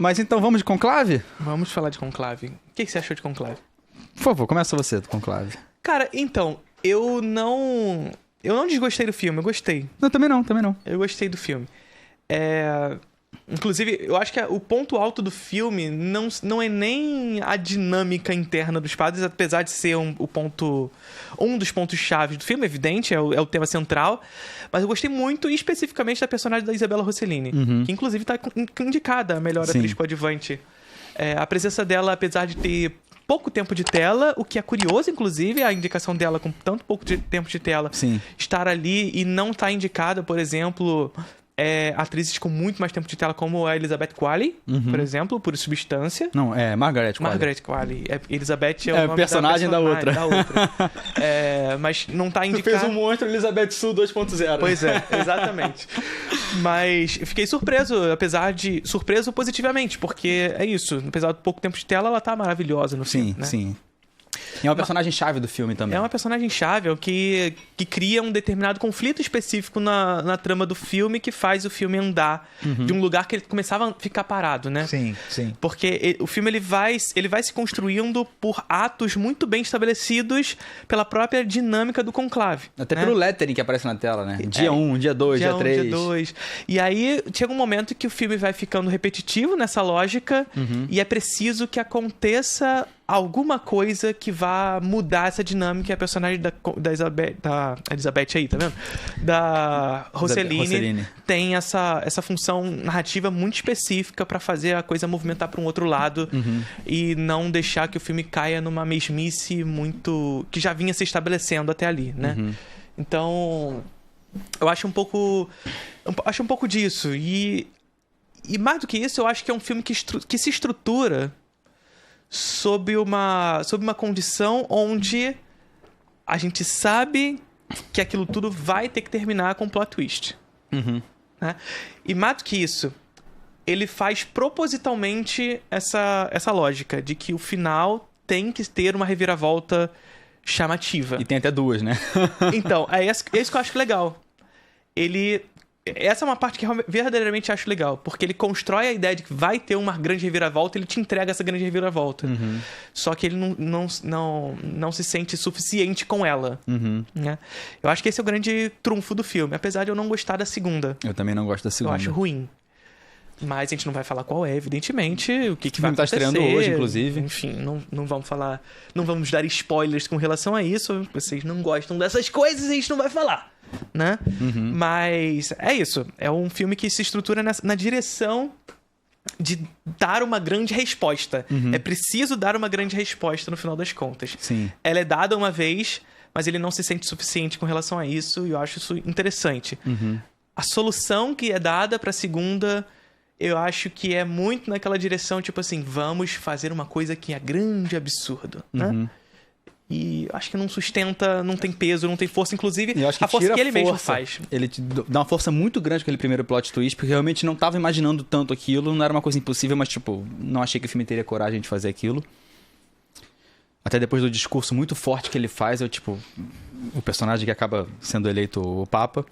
Mas então vamos de Conclave? Vamos falar de Conclave. O que você achou de Conclave? Por favor, começa você do Conclave. Cara, então, eu não desgostei do filme, eu gostei. Não, também não. Eu gostei do filme. Inclusive, eu acho que o ponto alto do filme não é nem a dinâmica interna dos padres, apesar de ser um dos pontos chaves do filme, evidente, é o tema central. Mas eu gostei muito, especificamente, da personagem da Isabella Rossellini, que inclusive está indicada a melhor atriz coadjuvante. A presença dela, apesar de ter pouco tempo de tela, o que é curioso, inclusive, a indicação dela com tanto pouco tempo de tela, estar ali e não estar indicada, por exemplo, atrizes com muito mais tempo de tela, como a Elizabeth Qualley, por exemplo, por Substância. Não, é Margaret Qualley. Margaret Qualley. Elizabeth é o nome personagem da outra. Mas não está indicada. Tu fez um monstro Elizabeth Sue 2.0. Pois é, exatamente. Mas eu fiquei surpreso, surpreso positivamente, porque é isso, apesar de pouco tempo de tela, ela tá maravilhosa no filme, né? Sim. E é uma personagem-chave do filme também. É uma personagem-chave que cria um determinado conflito específico na trama do filme, que faz o filme andar de um lugar que ele começava a ficar parado, né? Sim. Porque o filme ele vai se construindo por atos muito bem estabelecidos pela própria dinâmica do conclave. Até pelo lettering que aparece na tela, né? Dia 1, dia 2, dia 3. Dia 2. E aí chega um momento que o filme vai ficando repetitivo nessa lógica e é preciso que aconteça alguma coisa que vá mudar essa dinâmica. E a personagem da Elizabeth aí, tá vendo? Da Rossellini tem essa função narrativa muito específica pra fazer a coisa movimentar pra um outro lado e não deixar que o filme caia numa mesmice muito... que já vinha se estabelecendo até ali, né? Então, eu acho um pouco disso. E mais do que isso, eu acho que é um filme que se estrutura sob uma condição onde a gente sabe que aquilo tudo vai ter que terminar com um plot twist. Né? E mais do que isso, ele faz propositalmente essa lógica de que o final tem que ter uma reviravolta chamativa. E tem até duas, né? Então, é isso que eu acho legal. Essa é uma parte que eu verdadeiramente acho legal, porque ele constrói a ideia de que vai ter uma grande reviravolta, ele te entrega essa grande reviravolta. Só que ele não se sente suficiente com ela. Né? Eu acho que esse é o grande trunfo do filme, apesar de eu não gostar da segunda. Eu também não gosto da segunda. Eu acho ruim. Mas a gente não vai falar qual é, evidentemente, o que vai acontecer. Tá estreando hoje, inclusive. Enfim, não vamos falar, não vamos dar spoilers com relação a isso. Vocês não gostam dessas coisas, a gente não vai falar. Né? Mas é isso. É um filme que se estrutura na direção de dar uma grande resposta. É preciso dar uma grande resposta no final das contas. Sim. Ela é dada uma vez, mas ele não se sente suficiente com relação a isso, e eu acho isso interessante. A solução que é dada pra segunda, eu acho que é muito naquela direção, tipo assim, vamos fazer uma coisa que é grande absurdo, né? E acho que não sustenta, não tem peso, não tem força. Inclusive, a força que ele mesmo faz. Ele te dá uma força muito grande com aquele primeiro plot twist, porque eu realmente não tava imaginando tanto aquilo. Não era uma coisa impossível, mas, tipo, não achei que o filme teria coragem de fazer aquilo. Até depois do discurso muito forte que ele faz, o personagem que acaba sendo eleito o Papa.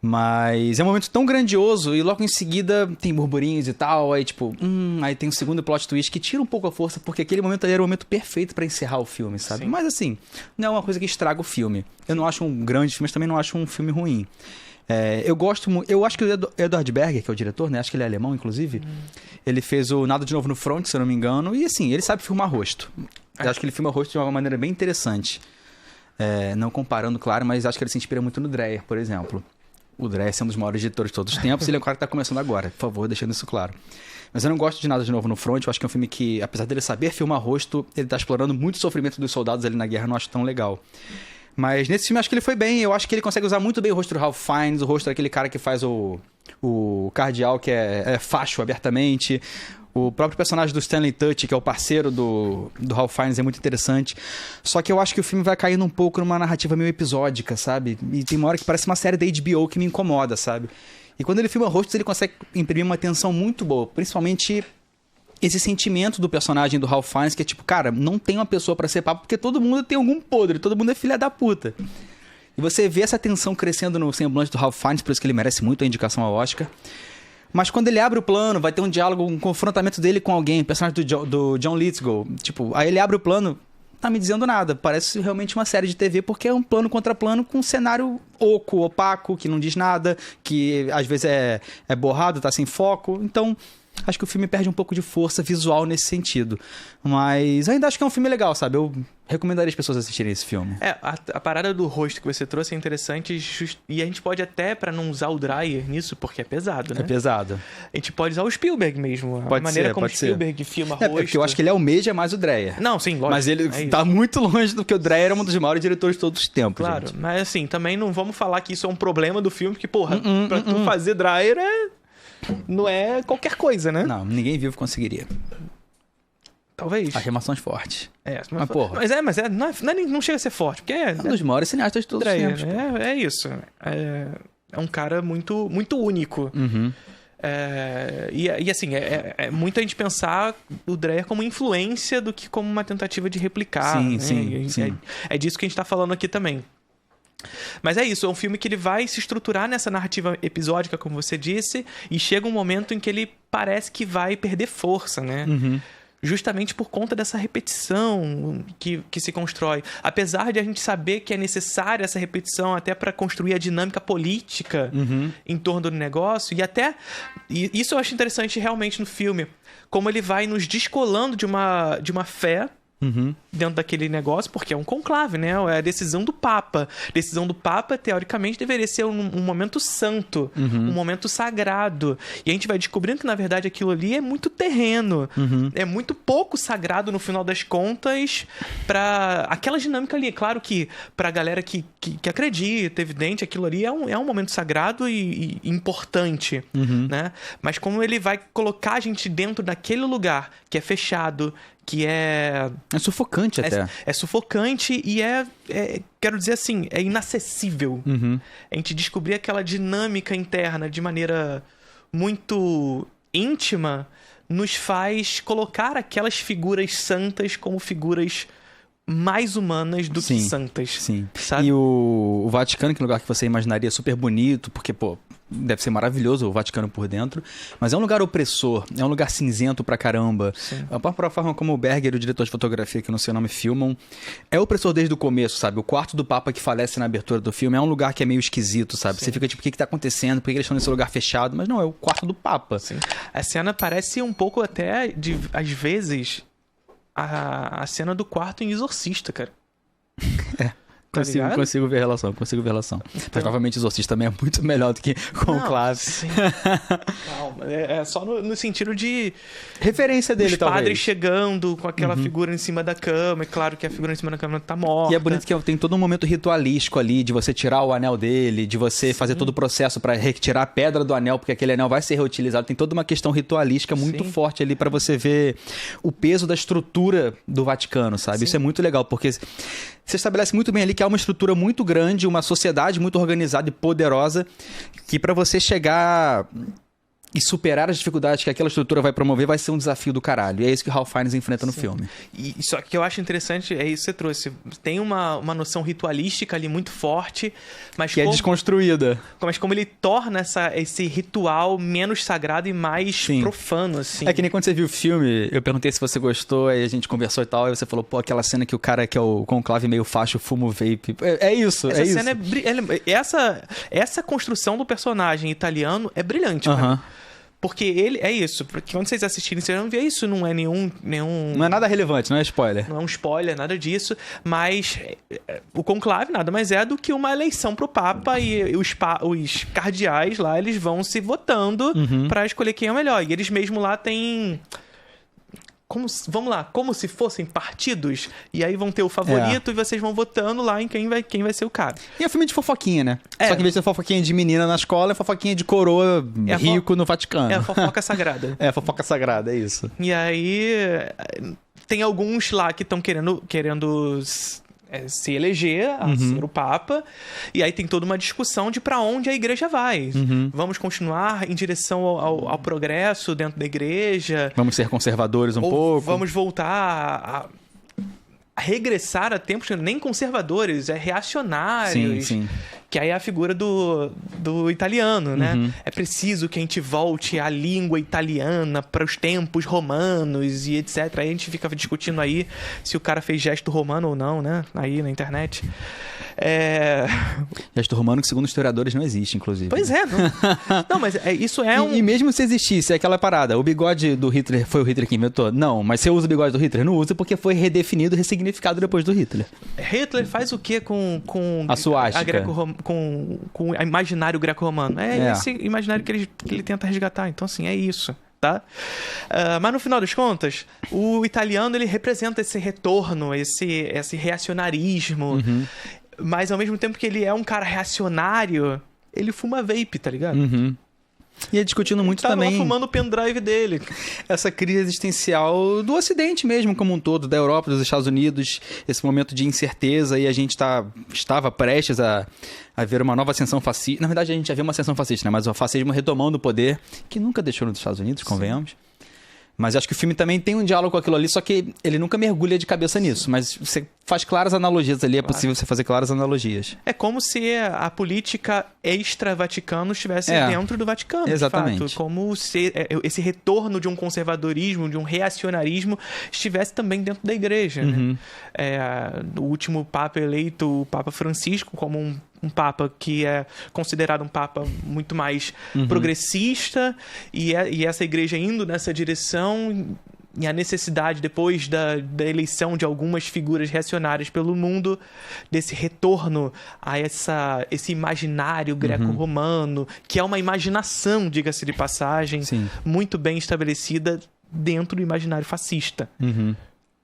Mas é um momento tão grandioso e logo em seguida tem burburinhos e tal, aí aí tem o segundo plot twist que tira um pouco a força, porque aquele momento ali era o momento perfeito pra encerrar o filme, sabe? Sim. Mas assim, não é uma coisa que estraga o filme. Eu não acho um grande filme, mas também não acho um filme ruim. Eu acho que o Edward Berger, que é o diretor, né? Acho que ele é alemão, inclusive. Ele fez o Nada de Novo no Front, se eu não me engano, e assim, ele sabe filmar rosto. Eu acho que ele filma rosto de uma maneira bem interessante. Não comparando, claro, mas acho que ele se inspira muito no Dreyer, por exemplo. O Dreyer é um dos maiores editores de todos os tempos, e ele é o cara que tá começando agora, por favor, deixando isso claro. Mas eu não gosto de Nada de Novo no Front, eu acho que é um filme que, apesar dele saber filmar rosto, ele tá explorando muito o sofrimento dos soldados ali na guerra, eu não acho tão legal. Mas nesse filme eu acho que ele foi bem, eu acho que ele consegue usar muito bem o rosto do Ralph Fiennes, o rosto daquele cara que faz o cardeal, que é facho abertamente. O próprio personagem do Stanley Tucci, que é o parceiro do Ralph Fiennes, é muito interessante. Só que eu acho que o filme vai caindo um pouco numa narrativa meio episódica, sabe? E tem uma hora que parece uma série da HBO que me incomoda, sabe? E quando ele filma rostos, ele consegue imprimir uma tensão muito boa. Principalmente esse sentimento do personagem do Ralph Fiennes, que é tipo, cara, não tem uma pessoa pra ser papo, porque todo mundo tem algum podre, todo mundo é filha da puta. E você vê essa tensão crescendo no semblante do Ralph Fiennes, por isso que ele merece muito a indicação ao Oscar. Mas quando ele abre o plano, vai ter um diálogo, um confrontamento dele com alguém, personagem do John Lithgow. Tipo, aí ele abre o plano, tá me dizendo nada. Parece realmente uma série de TV, porque é um plano contra plano com um cenário oco, opaco, que não diz nada, que às vezes é borrado, tá sem foco. Então, acho que o filme perde um pouco de força visual nesse sentido. Mas ainda acho que é um filme legal, sabe? Eu recomendaria as pessoas assistirem esse filme. A parada do rosto que você trouxe é interessante e a gente pode até, pra não usar o Dreyer nisso, porque é pesado, né? É pesado. A gente pode usar o Spielberg mesmo. Pode a maneira ser, como o pode ser. Spielberg filma rosto. Porque eu acho que ele almeja mais o Dreyer. Não, sim, lógico. Mas ele tá muito longe do que o Dreyer é um dos maiores diretores de todos os tempos. Claro, gente. mas assim, também não vamos falar que isso é um problema do filme, porque, porra, pra tu fazer Dreyer não é qualquer coisa, né? Não, ninguém vivo conseguiria. Talvez. Afirmações fortes. Mas porra. Não chega a ser forte, porque É um dos maiores cineastas de todos os Dreyer, tempos. é isso. É um cara muito, muito único. Uhum. E assim, é muito a gente pensar o Dreyer como influência do que como uma tentativa de replicar. Sim, né? sim. É disso que a gente tá falando aqui também. Mas é isso, é um filme que ele vai se estruturar nessa narrativa episódica, como você disse, e chega um momento em que ele parece que vai perder força, né? Uhum. Justamente por conta dessa repetição que se constrói. Apesar de a gente saber que é necessária essa repetição até para construir a dinâmica política em torno do negócio, e isso eu acho interessante realmente no filme, como ele vai nos descolando de uma fé dentro daquele negócio, porque é um conclave, né? É a decisão do Papa. A decisão do Papa, teoricamente, deveria ser um momento santo, um momento sagrado. E a gente vai descobrindo que, na verdade, aquilo ali é muito terreno. É muito pouco sagrado, no final das contas, para aquela dinâmica ali. É claro que, pra galera que acredita, evidente, aquilo ali é um momento sagrado e importante, né? Mas como ele vai colocar a gente dentro daquele lugar que é fechado, que é sufocante até. É sufocante e quero dizer assim, é inacessível. A gente descobrir aquela dinâmica interna de maneira muito íntima nos faz colocar aquelas figuras santas como figuras mais humanas do que santas. Sim. Sabe? E o Vaticano, que é um lugar que você imaginaria super bonito, porque, pô, deve ser maravilhoso o Vaticano por dentro, mas é um lugar opressor, é um lugar cinzento pra caramba. Sim. A própria forma como o Berger, o diretor de fotografia, que eu não sei o nome, filmam, é opressor desde o começo, sabe? O quarto do Papa que falece na abertura do filme é um lugar que é meio esquisito, sabe? Sim. Você fica tipo, o que tá acontecendo? Por que eles estão nesse lugar fechado? Mas não, é o quarto do Papa. Sim. A cena parece um pouco até, às vezes, a cena do quarto em Exorcista, cara. Consigo ver a relação. Mas, novamente, Exorcista também é muito melhor do que Conclave. Sim. Calma, é só no sentido de... Referência dele, os talvez. padres chegando com aquela figura em cima da cama. É claro que a figura em cima da cama tá morta. E é bonito que tem todo um momento ritualístico ali, de você tirar o anel dele, de você fazer todo o processo pra retirar a pedra do anel, porque aquele anel vai ser reutilizado. Tem toda uma questão ritualística muito forte ali pra você ver o peso da estrutura do Vaticano, sabe? Sim. Isso é muito legal, porque você estabelece muito bem ali que há uma estrutura muito grande, uma sociedade muito organizada e poderosa, que pra você chegar e superar as dificuldades que aquela estrutura vai promover vai ser um desafio do caralho. E é isso que o Ralph Fiennes enfrenta no filme. E só que eu acho interessante, é isso que você trouxe. Tem uma noção ritualística ali muito forte, mas que é desconstruída. Mas como ele torna esse ritual menos sagrado e mais profano, assim. É que nem quando você viu o filme, eu perguntei se você gostou, aí a gente conversou e tal, aí você falou, pô, aquela cena que o cara que é o conclave meio facho fuma o vape. É isso, essa é cena isso. Essa construção do personagem italiano é brilhante, cara. Porque ele... É isso. Porque quando vocês assistirem, vocês vão ver isso. Não é nenhum... Não é nada relevante, não é spoiler. Não é um spoiler, nada disso. Mas o conclave nada mais é do que uma eleição pro Papa e os cardeais lá, eles vão se votando pra escolher quem é o melhor. E eles mesmo lá têm... como se fossem partidos, e aí vão ter o favorito e vocês vão votando lá em quem vai ser o cara. E é um filme de fofoquinha, né? Só que em vez de ser fofoquinha de menina na escola, é fofoquinha de coroa rico no Vaticano. É a fofoca sagrada. É a fofoca sagrada, é isso. E aí tem alguns lá que estão querendo se eleger a ser o Papa, e aí tem toda uma discussão de pra onde a igreja vai. Vamos continuar em direção ao progresso dentro da igreja? Vamos ser conservadores um pouco? Vamos voltar a regressar a tempos nem conservadores, reacionários, sim. Que aí é a figura do italiano, né? É preciso que a gente volte à língua italiana para os tempos romanos e etc. Aí a gente fica discutindo aí se o cara fez gesto romano ou não, né? Aí na internet. Gesto romano que, segundo historiadores, não existe, inclusive. Pois é. Não, mas isso é E mesmo se existisse, é aquela parada. O bigode do Hitler foi o Hitler que inventou? Não, mas você usa o bigode do Hitler? Não usa porque foi redefinido, ressignificado depois do Hitler. Hitler faz o quê com a suástica? Com o imaginário greco-romano? Esse imaginário que ele tenta resgatar. Então, assim, é isso. Tá? Mas no final das contas, o italiano ele representa esse retorno, esse reacionarismo. Mas ao mesmo tempo que ele é um cara reacionário, ele fuma vape, tá ligado? E é discutindo muito Tava também... lá fumando o pendrive dele. Essa crise existencial do Ocidente mesmo, como um todo, da Europa, dos Estados Unidos, esse momento de incerteza, e a gente estava prestes a ver uma nova ascensão fascista. Na verdade, a gente já viu uma ascensão fascista, né? Mas o fascismo retomando o poder, que nunca deixou nos Estados Unidos, convenhamos. Mas acho que o filme também tem um diálogo com aquilo ali, só que ele nunca mergulha de cabeça nisso. Mas você faz claras analogias ali, é possível você fazer claras analogias. É como se a política extra-Vaticano estivesse dentro do Vaticano, exatamente. De fato. Como se esse retorno de um conservadorismo, de um reacionarismo, estivesse também dentro da igreja. Né? O último Papa eleito, o Papa Francisco, como um Papa que é considerado um Papa muito mais progressista, e essa igreja indo nessa direção, e a necessidade, depois da eleição de algumas figuras reacionárias pelo mundo, desse retorno a esse imaginário greco-romano, que é uma imaginação, diga-se de passagem, muito bem estabelecida dentro do imaginário fascista.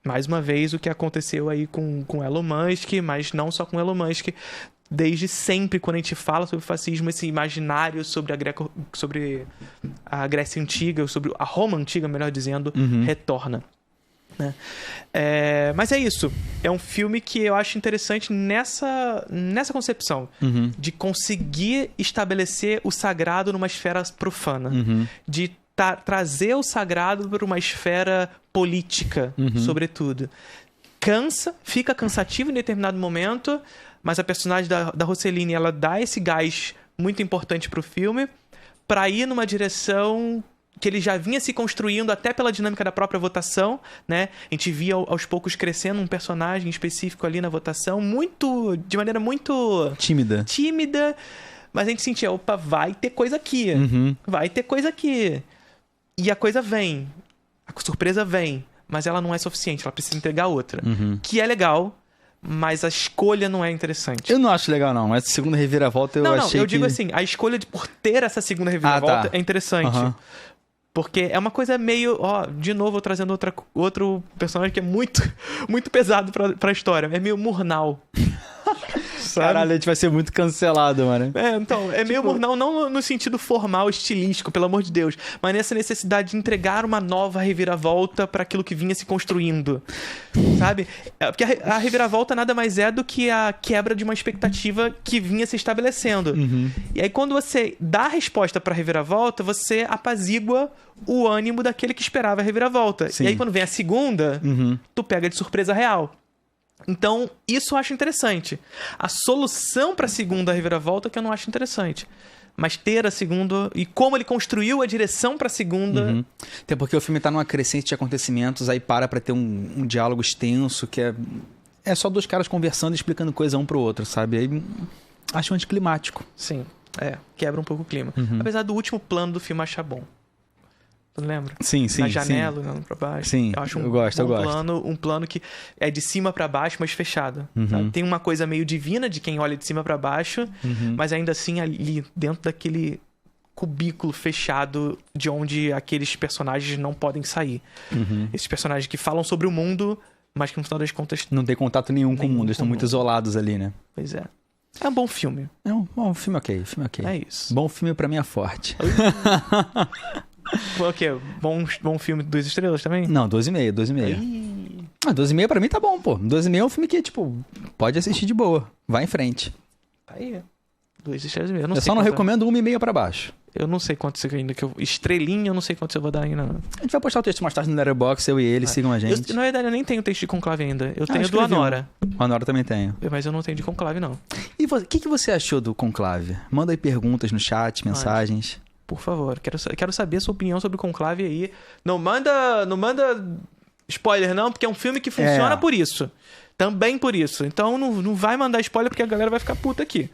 Mais uma vez, o que aconteceu aí com Elon Musk, mas não só com Elon Musk. Desde sempre, quando a gente fala sobre o fascismo, esse imaginário sobre a Grécia Antiga, sobre a Roma Antiga, melhor dizendo, retorna. Né? Mas é isso. É um filme que eu acho interessante nessa concepção de conseguir estabelecer o sagrado numa esfera profana. De trazer o sagrado para uma esfera política, sobretudo. Fica cansativo em determinado momento, mas a personagem da Rossellini, ela dá esse gás muito importante pro filme para ir numa direção que ele já vinha se construindo até pela dinâmica da própria votação, né? A gente via aos poucos crescendo um personagem específico ali na votação, de maneira muito... Tímida, mas a gente sentia, opa, vai ter coisa aqui. Vai ter coisa aqui. E a coisa vem. A surpresa vem. Mas ela não é suficiente, ela precisa entregar outra. Que é legal, mas a escolha não é interessante. Eu não acho legal, não. Essa segunda reviravolta eu digo assim, a escolha por ter essa segunda reviravolta é interessante. Porque é uma coisa meio... de novo, eu trazendo outro personagem que é muito, muito pesado pra história. É meio Murnau. Caralho, a gente vai ser muito cancelado, mano. Então, meio Murnau, não no sentido formal, estilístico, pelo amor de Deus, mas nessa necessidade de entregar uma nova reviravolta para aquilo que vinha se construindo, sabe? Porque a reviravolta nada mais é do que a quebra de uma expectativa que vinha se estabelecendo. E aí, quando você dá a resposta para a reviravolta, você apazigua o ânimo daquele que esperava a reviravolta. E aí, quando vem a segunda, tu pega de surpresa real. Então, isso eu acho interessante. A solução para a segunda reviravolta que eu não acho interessante. Mas ter a segunda... E como ele construiu a direção para a segunda... Até porque o filme tá numa crescente de acontecimentos, aí para ter um diálogo extenso, que é só dois caras conversando e explicando coisa um pro outro, sabe? Aí acho anticlimático. Sim, quebra um pouco o clima. Apesar do último plano do filme achar bom. Tu lembra? Sim. Na janela, olhando pra baixo. Sim, eu acho eu gosto. Um plano que é de cima pra baixo, mas fechado. Tem uma coisa meio divina de quem olha de cima pra baixo, mas ainda assim ali, dentro daquele cubículo fechado de onde aqueles personagens não podem sair. Esses personagens que falam sobre o mundo, mas que no final das contas... Não tem contato nenhum com o mundo, eles estão muito isolados ali, né? Pois é. É um bom filme. É um filme ok. É isso. Bom filme pra mim é forte. O quê? Bom filme de 2 estrelas também? Não, 2,5. 2,5 pra mim tá bom, pô. 2,5 é um filme que, tipo, pode assistir de boa. Vai em frente. Aí. 2 estrelas e meio. Eu só não recomendo 1,5 pra baixo. Eu não sei quantos ainda que eu... Estrelinha, eu não sei quantos eu vou dar ainda. A gente vai postar o texto mais tarde no Letterboxd, eu e ele, sigam a gente. Na verdade, eu nem tenho texto de Conclave ainda. Eu tenho do escrevi Anora. O Anora também tem. Mas eu não tenho de Conclave, não. E o que você achou do Conclave? Manda aí perguntas no chat, mensagens. Por favor, quero saber a sua opinião sobre o Conclave aí. Não manda spoiler, não, porque é um filme que funciona por isso. Também por isso. Então não vai mandar spoiler porque a galera vai ficar puta aqui.